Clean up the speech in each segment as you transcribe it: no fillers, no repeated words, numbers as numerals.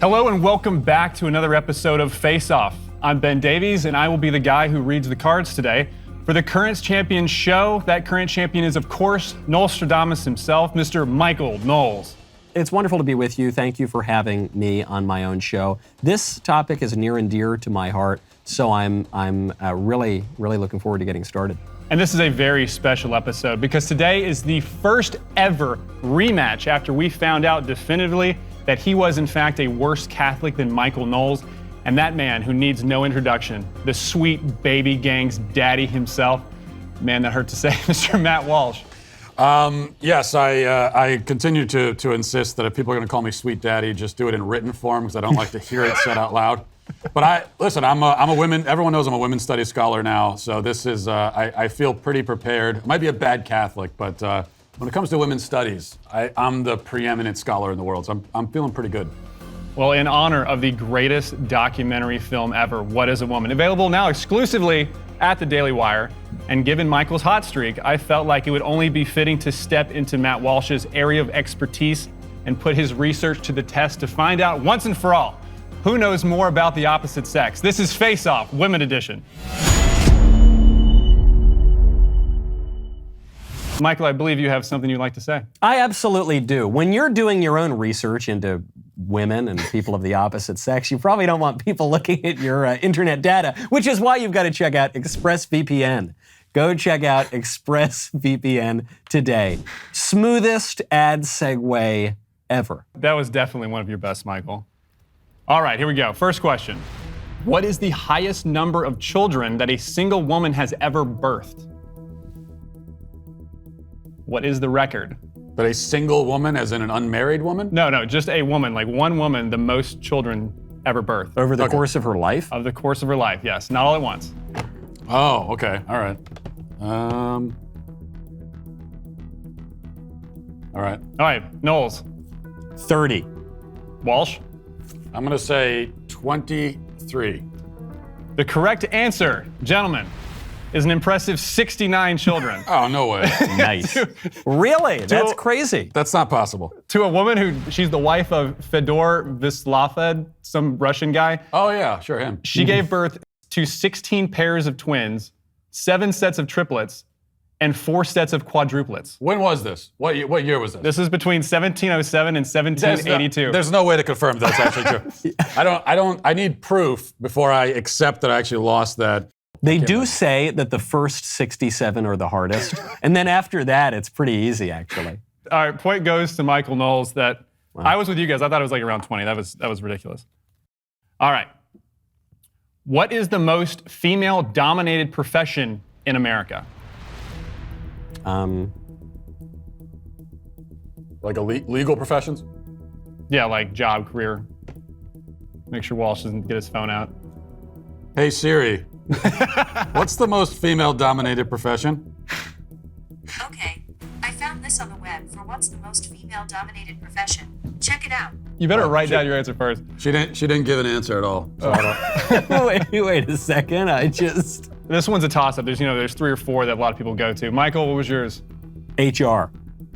Hello and welcome back to another episode of Face Off. I'm Ben Davies and I will be the guy who reads the cards today. For the current champion show, that current champion is of course Nostradamus himself, Mr. Michael Knowles. It's wonderful to be with you. Thank you for having me on my own show. This topic is near and dear to my heart, so I'm really looking forward to getting started. And this is a very special episode because today is the first ever rematch after we found out definitively that he was in fact a worse Catholic than Michael Knowles, and that man who needs no introduction, the sweet baby gang's daddy himself, man that hurt to say, Mr. Matt Walsh. Yes, I continue to insist that if people are going to call me sweet daddy, just do it in written form because I don't like to hear it said out loud. But I'm a women. Everyone knows I'm a women's studies scholar now, so this is I feel pretty prepared. I might be a bad Catholic, but when it comes to women's studies, I'm the preeminent scholar in the world, so I'm feeling pretty good. Well, in honor of the greatest documentary film ever, What is a Woman? Available now exclusively at the Daily Wire. And given Michael's hot streak, I felt like it would only be fitting to step into Matt Walsh's area of expertise and put his research to the test to find out once and for all who knows more about the opposite sex. This is Face Off, Women Edition. Michael, I believe you have something you'd like to say. I absolutely do. When you're doing your own research into women and people of the opposite sex, you probably don't want people looking at your internet data, which is why you've got to check out ExpressVPN. Go check out ExpressVPN today. Smoothest ad segue ever. That was definitely one of your best, Michael. All right, here we go. First question. What is the highest number of children that a single woman has ever birthed? What is the record? But a single woman, as in an unmarried woman? No, just a woman, like one woman, the most children ever birthed. Over the course of her life? Of the course of her life, yes. Not all at once. Oh, okay. All right. All right, Knowles. 30. Walsh. I'm going to say 23. The correct answer, gentlemen, is an impressive 69 children. Oh, no way. Nice. Really? That's crazy. That's not possible. To a woman she's the wife of Fedor Vislaved, some Russian guy. Oh, yeah, sure, him. She gave birth to 16 pairs of twins, 7 sets of triplets, and 4 sets of quadruplets. When was this? What year was this? This is between 1707 and 1782. There's no way to confirm that's actually true. I need proof before I accept that I actually lost that. They do say that the first 67 are the hardest, and then after that, it's pretty easy, actually. All right, point goes to Michael Knowles that I was with you guys. I thought it was like around 20. That was ridiculous. All right. What is the most female-dominated profession in America? Like legal professions? Yeah, like job, career. Make sure Walsh doesn't get his phone out. Hey Siri, what's the most female-dominated profession? Okay, I found this on the web for what's the most female-dominated profession. Check it out. You better write down your answer first. She didn't give an answer at all. So Wait a second. This one's a toss-up. There's 3 or 4 that a lot of people go to. Michael, what was yours? HR.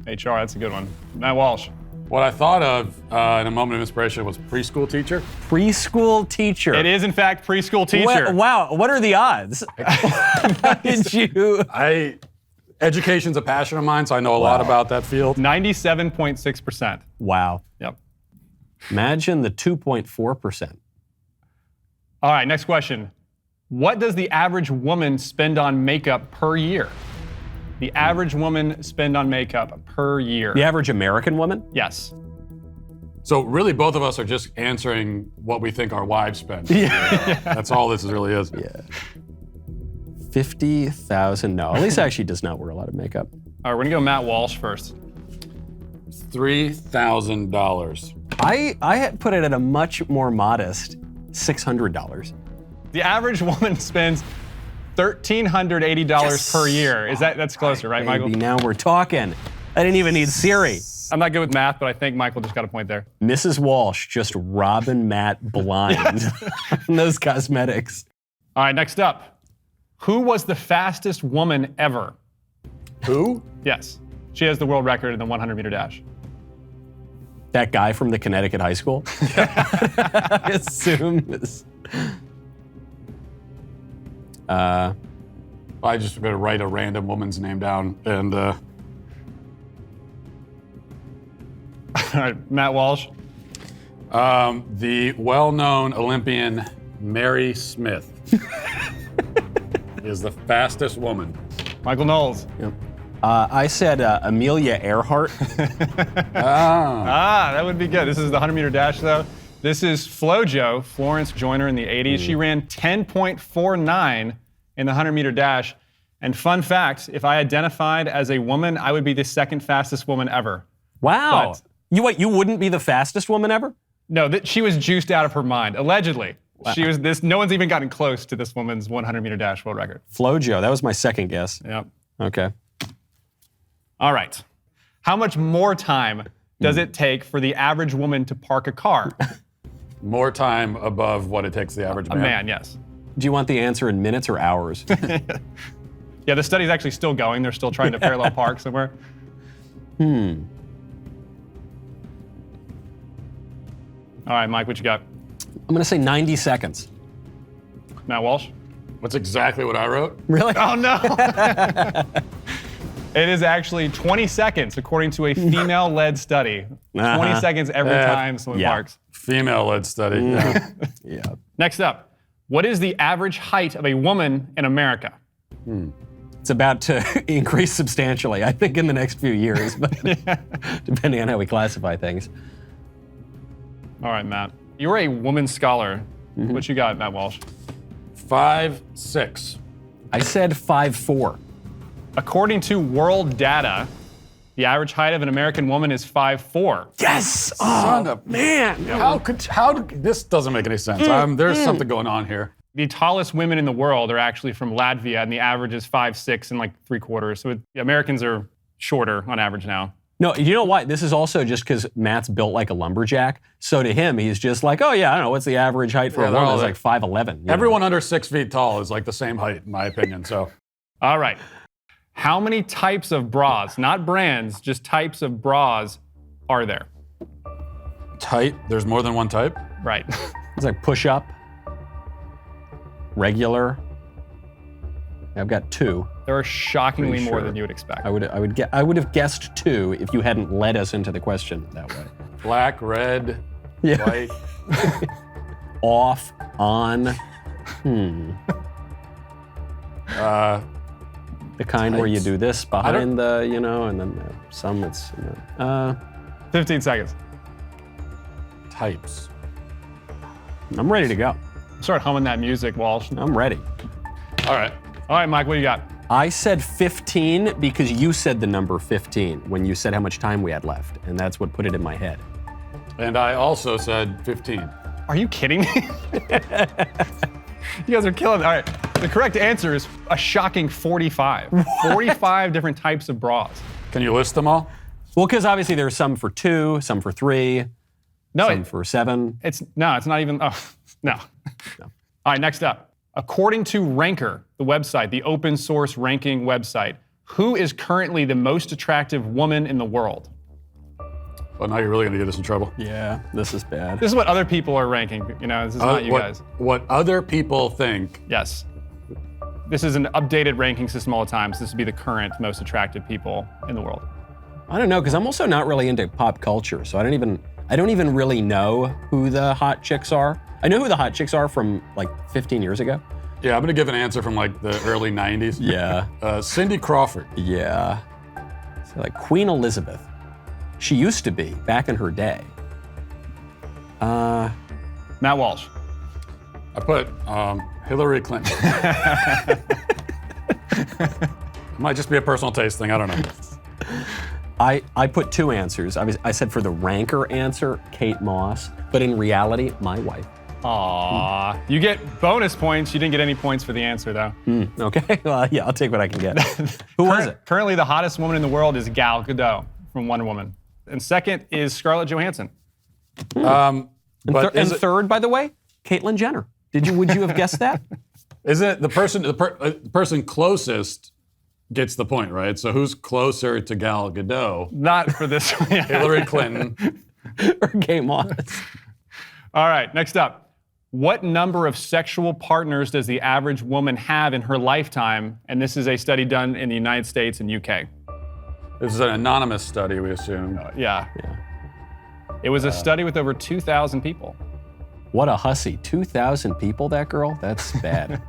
HR, that's a good one. Matt Walsh. What I thought of in a moment of inspiration was preschool teacher. Preschool teacher. It is, in fact, preschool teacher. Wow, what are the odds? How did you? Education's a passion of mine, so I know a lot about that field. 97.6%. Wow. Yep. Imagine the 2.4%. All right, next question. What does the average woman spend on makeup per year? The average woman spend on makeup per year. The average American woman? Yes. So really, both of us are just answering what we think our wives spend. Yeah. That's all this really is. Yeah. 50,000. No, Elise actually does not wear a lot of makeup. All right, we're gonna go Matt Walsh first. $3,000. I had put it at a much more modest $600. The average woman spends $1,380 per year. That's closer, right, Michael? Maybe now we're talking. I didn't even need Siri. I'm not good with math, but I think Michael just got a point there. Mrs. Walsh just robbing Matt blind in those cosmetics. All right, next up. Who was the fastest woman ever? Who? Yes. She has the world record in the 100-meter dash. That guy from the Connecticut high school? I assume this. I just going to write a random woman's name down and. All right, Matt Walsh. The well-known Olympian Mary Smith is the fastest woman. Michael Knowles. Yep. I said Amelia Earhart. That would be good. This is the 100-meter dash, though. This is FloJo, Florence Joyner in the 80s. She ran 10.49 in the 100-meter dash. And fun fact, if I identified as a woman, I would be the second fastest woman ever. Wow. But- You wouldn't be the fastest woman ever? No, she was juiced out of her mind, allegedly. Wow. She was this. No one's even gotten close to this woman's 100-meter dash world record. FloJo, that was my second guess. Yep. Okay. All right. How much more time does it take for the average woman to park a car? More time above what it takes the average man. A man, yes. Do you want the answer in minutes or hours? Yeah, the study's actually still going. They're still trying to parallel park somewhere. Hmm. All right, Mike, what you got? I'm going to say 90 seconds. Matt Walsh? That's exactly what I wrote. Really? Oh, no. It is actually 20 seconds, according to a female-led study. 20 seconds every time someone parks. Female-led study. Yeah. Yeah. Next up, what is the average height of a woman in America? It's about to increase substantially, I think, in the next few years, but depending on how we classify things. All right, Matt. You're a woman scholar. What you got, Matt Walsh? 5'6". I said 5'4". According to world data, the average height of an American woman is 5'4". Yes! Son of Man! this doesn't make any sense. There's something going on here. The tallest women in the world are actually from Latvia, and the average is 5'6" and like 3/4. So the Americans are shorter on average now. No, you know why? This is also just because Matt's built like a lumberjack. So to him, he's just like, oh yeah, I don't know, what's the average height for a they're woman? all It's like 5'11". Everyone under 6 feet tall is like the same height, in my opinion. So, All right. How many types of bras, not brands, just types of bras are there? tight. There's more than one type. Right. It's like push-up, regular. I've got 2. There are shockingly Pretty more sure. than you would expect. I would have guessed 2 if you hadn't led us into the question that way. Black, red, Yeah. white. Off, on. The kind where you Tights. do this behind the, and then some it's. 15 seconds. Types. I'm ready to go. Start humming that music, Walsh. I'm ready. All right. All right, Mike, what do you got? I said 15 because you said the number 15 when you said how much time we had left, and that's what put it in my head. And I also said 15. Are you kidding me? You guys are killing it. All right. The correct answer is a shocking 45. 45 different types of bras. Can you list them all? Well, because obviously there's some for 2, some for 3, No, some for 7. it's not even. Oh, no. All right, next up. According to Ranker, the website, the open source ranking website, who is currently the most attractive woman in the world? Oh, now you're really going to get us in trouble. Yeah, this is bad. This is what other people are ranking. This is not you guys. What other people think. Yes. This is an updated ranking system all the time, so this would be the current most attractive people in the world. I don't know, because I'm also not really into pop culture, so I don't even really know who the hot chicks are. I know who the hot chicks are from like 15 years ago. Yeah, I'm going to give an answer from like the early 90s. Yeah. Cindy Crawford. Yeah. So like Queen Elizabeth. She used to be back in her day. Matt Walsh. I put Hillary Clinton. Might just be a personal taste thing. I don't know. I put 2 answers. I said for the Ranker answer, Kate Moss, but in reality, my wife. Aww. You get bonus points. You didn't get any points for the answer, though. Okay, well, yeah, I'll take what I can get. Who was it? Currently, the hottest woman in the world is Gal Gadot from Wonder Woman. And second is Scarlett Johansson. And But third, by the way, Caitlyn Jenner. Would you have guessed that? is it the person closest gets the point, right? So who's closer to Gal Gadot? Not for this one. Hillary Clinton or gay moths. All right, next up. What number of sexual partners does the average woman have in her lifetime? And this is a study done in the United States and UK. This is an anonymous study, we assume. Yeah. It was a study with over 2,000 people. What a hussy. 2,000 people, that girl? That's bad.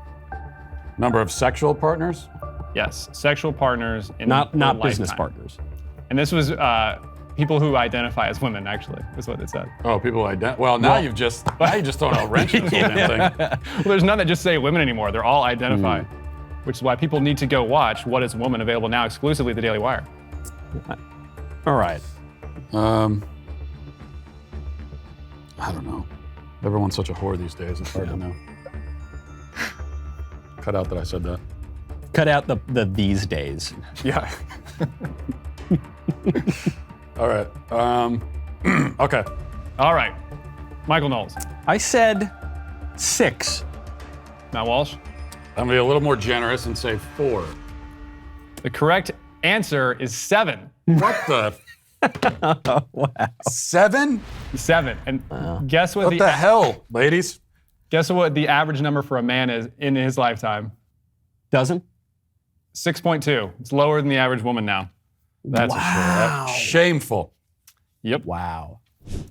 Number of sexual partners? Yes, sexual partners in Not her business lifetime. partners. And this was people who identify as women, actually, is what it said. Oh, people well, now you've just thrown a wrench into the whole damn thing. Well, there's none that just say women anymore. They're all identify, which is why people need to go watch What is a Woman, available now exclusively at the Daily Wire. All right. I don't know. Everyone's such a whore these days. It's hard to know. Cut out that I said that. Cut out the these days. Yeah. All right. Okay. All right. Michael Knowles. I said 6. Matt Walsh. I'm gonna be a little more generous and say 4. The correct answer is 7. What the? Wow. 7? 7. And guess what, What the hell, ladies? guess what the average number for a man is in his lifetime? Dozen? 6.2. It's lower than the average woman now. That's for sure. Shameful. Yep. Wow.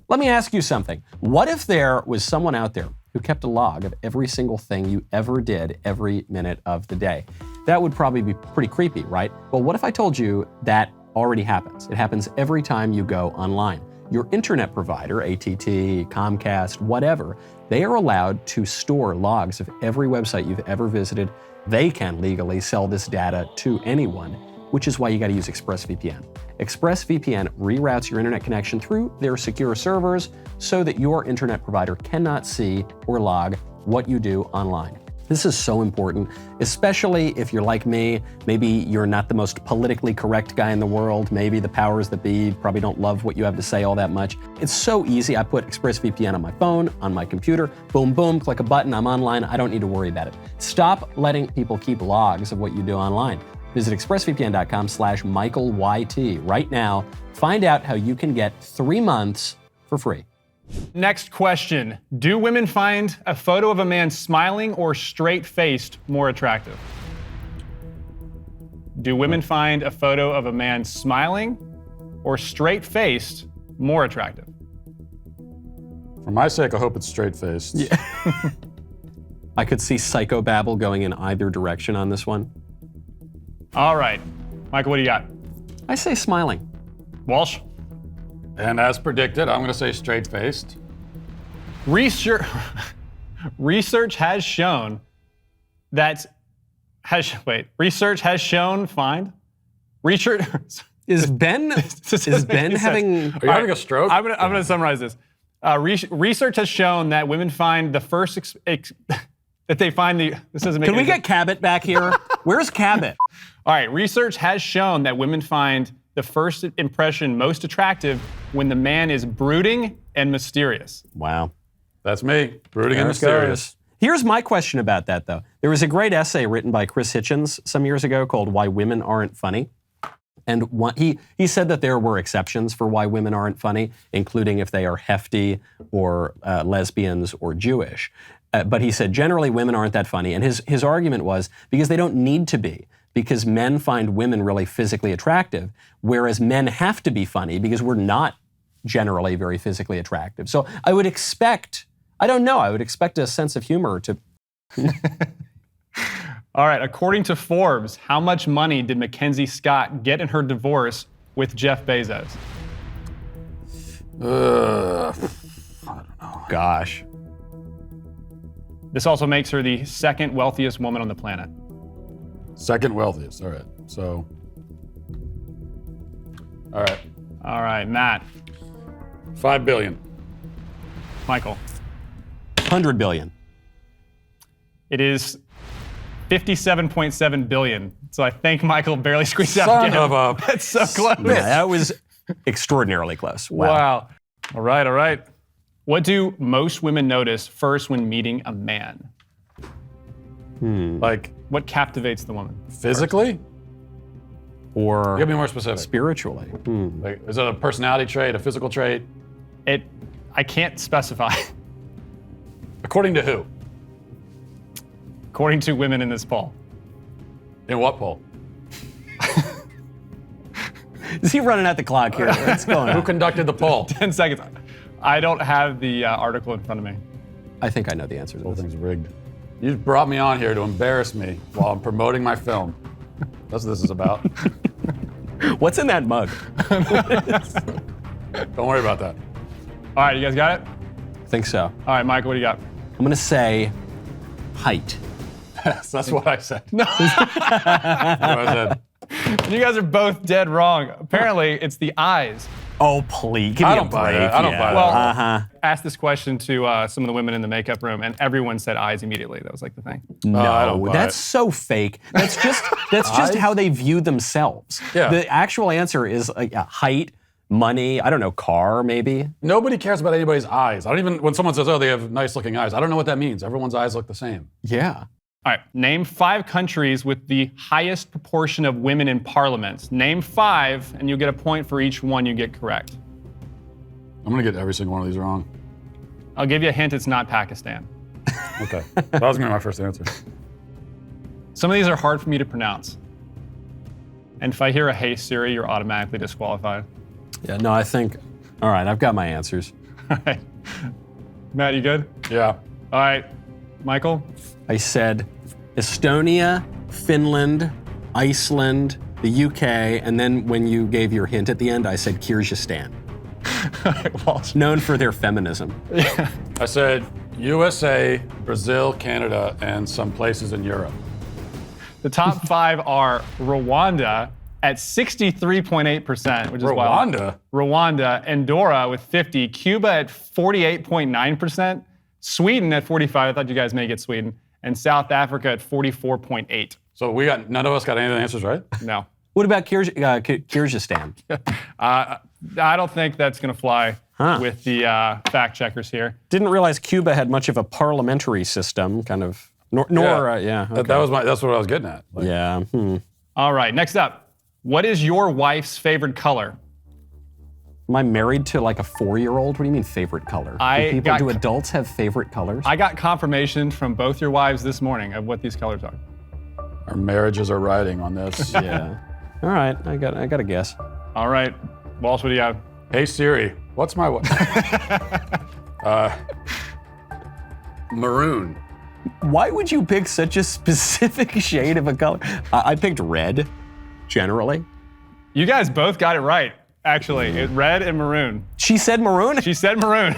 Let me ask you something. What if there was someone out there who kept a log of every single thing you ever did every minute of the day? That would probably be pretty creepy, right? Well, what if I told you that already happens? It happens every time you go online. Your internet provider, AT&T, Comcast, whatever, they are allowed to store logs of every website you've ever visited. They can legally sell this data to anyone, which is why you got to use ExpressVPN. ExpressVPN reroutes your internet connection through their secure servers so that your internet provider cannot see or log what you do online. This is so important, especially if you're like me. Maybe you're not the most politically correct guy in the world. Maybe the powers that be probably don't love what you have to say all that much. It's so easy. I put ExpressVPN on my phone, on my computer, boom, boom, click a button, I'm online. I don't need to worry about it. Stop letting people keep logs of what you do online. Visit expressvpn.com/MichaelYT right now. Find out how you can get 3 months for free. Next question. Do women find a photo of a man smiling or straight-faced more attractive? Do women find a photo of a man smiling or straight-faced more attractive? For my sake, I hope it's straight-faced. Yeah. I could see psychobabble going in either direction on this one. All right. Michael, what do you got? I say smiling. Walsh? And as predicted, I'm going to say straight-faced. Research has shown that research has shown research Is Ben having? Are you having a stroke? I'm gonna summarize this. Research has shown that women find the first that they find the this doesn't make Can we any get Cabot back here? Where's Cabot? All right, research has shown that women find the first impression most attractive when the man is brooding and mysterious. Wow. That's me, brooding and mysterious. Here's my question about that, though. There was a great essay written by Chris Hitchens some years ago called Why Women Aren't Funny. And he said that there were exceptions for why women aren't funny, including if they are hefty or lesbians or Jewish. But he said generally women aren't that funny. And his argument was because they don't need to be. Because men find women really physically attractive, whereas men have to be funny because we're not generally very physically attractive. So I would expect a sense of humor to... All right, according to Forbes, how much money did Mackenzie Scott get in her divorce with Jeff Bezos? I don't know. Gosh. This also makes her the second wealthiest woman on the planet. Second wealthiest. All right. So. All right, Matt. $5 billion. Michael. 100 billion. It is 57.7 billion. So I think Michael barely squeezed out Son again. of a- That's so close. Yeah, that was extraordinarily close. Wow. All right. What do most women notice first when meeting a man? Like What captivates the woman? physically? Or You gotta be more specific. spiritually. Like, is it a personality trait, a physical trait? I can't specify. According to who? According to women in this poll. In what poll? Is he running out the clock here? What's going Who on? conducted the poll? 10 seconds. I don't have the article in front of me. I think I know the answer to The whole this. thing's rigged. You just brought me on here to embarrass me while I'm promoting my film. That's what this is about. What's in that mug? Don't worry about that. All right, you guys got it? I think so. All right, Michael, what do you got? I'm going to say height. Yes, that's what I said. No. That's what I said. You guys are both dead wrong. Apparently, it's the eyes. Oh, please. Give me I a don't buy break. that. I don't buy that. Well, asked this question to some of the women in the makeup room, and everyone said eyes immediately. That was like the thing. No, I don't buy that's it. so fake. That's just how they view themselves. Yeah. The actual answer is height, money, I don't know, car maybe. Nobody cares about anybody's eyes. I don't even, when someone says, oh, they have nice looking eyes, I don't know what that means. Everyone's eyes look the same. Yeah. All right, name 5 countries with the highest proportion of women in parliaments. Name 5, and you'll get a point for each one you get correct. I'm going to get every single one of these wrong. I'll give you a hint, it's not Pakistan. Okay. That was going to be my first answer. Some of these are hard for me to pronounce. And if I hear a "Hey Siri," you're automatically disqualified. Yeah, no, I think, all right, I've got my answers. All right. Matt, you good? Yeah. All right. Michael? I said Estonia, Finland, Iceland, the UK, and then when you gave your hint at the end, I said Kyrgyzstan. All right, Walsh. Known for their feminism. I said USA, Brazil, Canada, and some places in Europe. The top 5 are Rwanda at 63.8%, which is wild. Rwanda? Rwanda, Andorra with 50, Cuba at 48.9%, Sweden at 45. I thought you guys may get Sweden, and South Africa at 44.8. So none of us got any of the answers right? No. What about Kyrgyzstan? I don't think that's going to fly with the fact checkers here. Didn't realize Cuba had much of a parliamentary system, kind of. Okay. That's what I was getting at. Like, Yeah. All right, next up. What is your wife's favorite color? Am I married to like a 4-year-old? What do you mean favorite color? Do adults have favorite colors? I got confirmation from both your wives this morning of what these colors are. Our marriages are riding on this. Yeah. All right, I got a guess. All right, Walsh, what do you have? Hey Siri, what's my maroon? Why would you pick such a specific shade of a color? I picked red, generally. You guys both got it right, actually. It's red and maroon. She said maroon? She said maroon.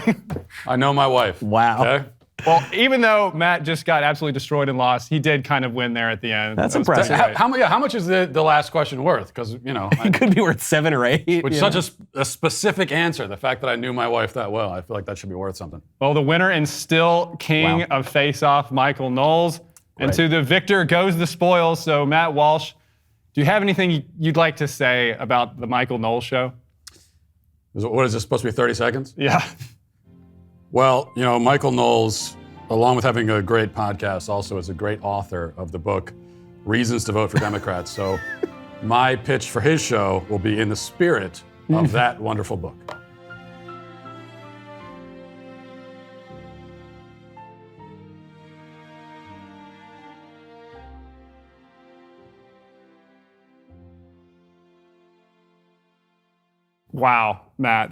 I know my wife. Wow. Okay? Well, even though Matt just got absolutely destroyed and lost, he did kind of win there at the end. That's That was impressive. right. How much is the last question worth? Because, It could be worth 7 or 8. with such a specific answer, the fact that I knew my wife that well, I feel like that should be worth something. Well, the winner and still king of face-off, Michael Knowles. And to the victor goes the spoils. So, Matt Walsh, do you have anything you'd like to say about the Michael Knowles show? What is this supposed to be, 30 seconds? Yeah. Well, Michael Knowles, along with having a great podcast, also is a great author of the book Reasons to Vote for Democrats. So my pitch for his show will be in the spirit of that wonderful book. Wow, Matt,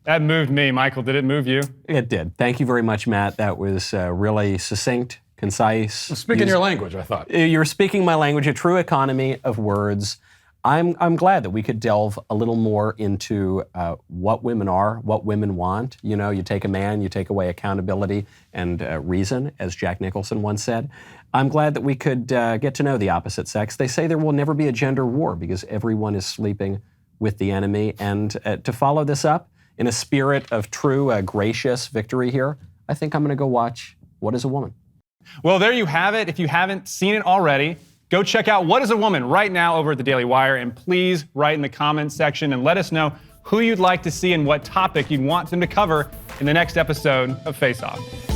that moved me. Michael, did it move you? It did. Thank you very much, Matt. That was really succinct, concise. Speaking your language, I thought. You're speaking my language, a true economy of words. I'm glad that we could delve a little more into what women are, what women want. You take a man, you take away accountability and reason, as Jack Nicholson once said. I'm glad that we could get to know the opposite sex. They say there will never be a gender war because everyone is sleeping with the enemy. And to follow this up in a spirit of true, gracious victory here, I think I'm going to go watch What is a Woman? Well, there you have it. If you haven't seen it already, go check out What is a Woman right now over at the Daily Wire, and please write in the comments section and let us know who you'd like to see and what topic you'd want them to cover in the next episode of Face Off.